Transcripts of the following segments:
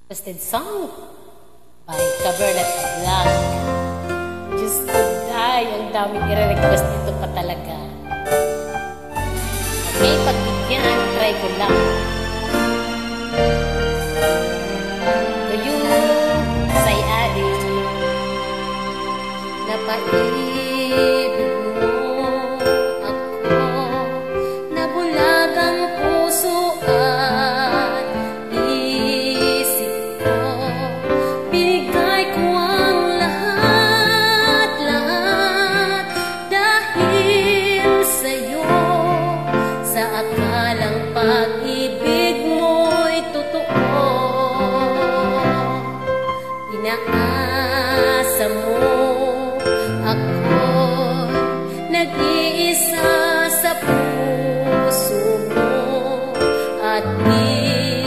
Requested song by Cabernet Vlog. Diyos ko day, ang daming i-request nito pa talaga. Okay, pagbigyan, try ko lang. To you, say adi, napaibig mo ako, nabulag ang puso at isip ko. Bigay ko ang lahat-lahat dahil sa'yo, sa akalang pag-ibig mo'y totoo. Inaasa mo ako'y nag-iisa sa puso mo, at di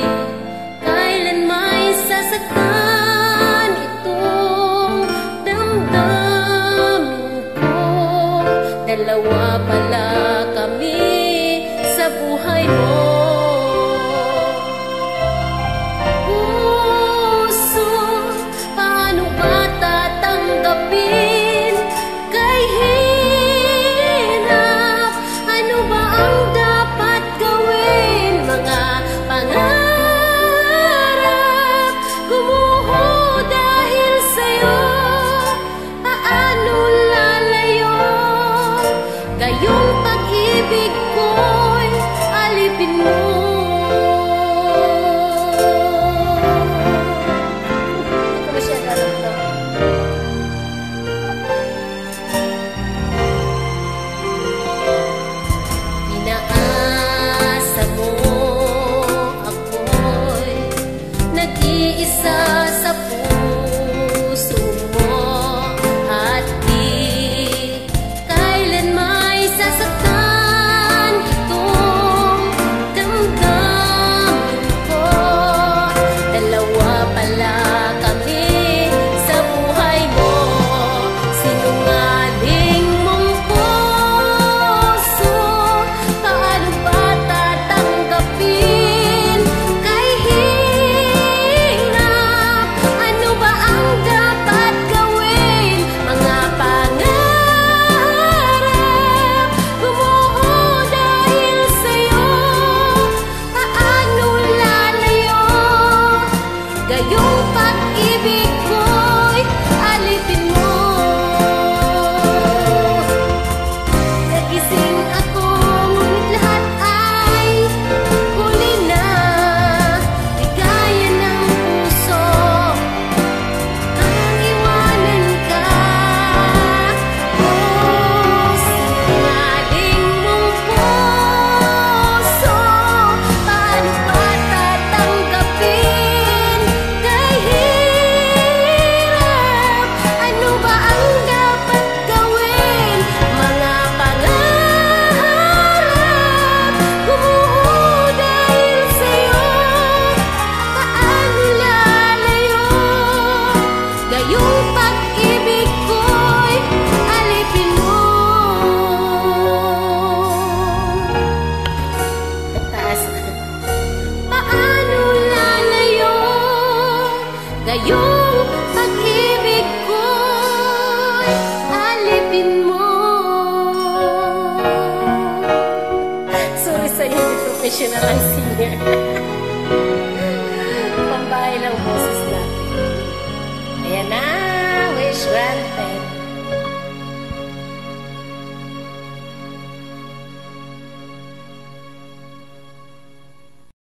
kailan may sasaktan itong damdamin ko. Dalawa pala kami sa buhay mo. Puso, paano ba tatanggapin? Kay hirap, ano ba ang dapat gawin? Mga pangarap gumuho dahil sa'yo. Paano lalayo? Gayong pag-ibig ko'y alipin mo. Hindi ko masyadong alam to. Inaasa mo ako'y nag-iisa sa puso mo, at di kailan may sasaktan itong damdamin ko. Dalawa pala kami sa buhay mo. Sinungaling mong puso, paano ba tatanggapin? Kay hirap, ano ba ang dapat gawin? Mga pangarap gumuho dahil sa'yo. Paano lalayo? Gayong pag-ibig ko'y alipin mo. Nagising ako, ngunit lahat ay huli na. Ligaya ng puso, ang iwanan ka. Oh, sinungaling mong puso, paano ba tatanggapin? Kay hirap, ano ba ang dapat gawin? Mga pangarap gumuho dahil sa'yo. Paano lalayo? Gayong pag-ibig ko'y alipin mo. Taas. Paano lalayo? Gayong pag-ibig ko'y alipin mo. Sorry sa'yo, hindi professional ang singer. Pambahay lang boses natin. Ayan na, wish one.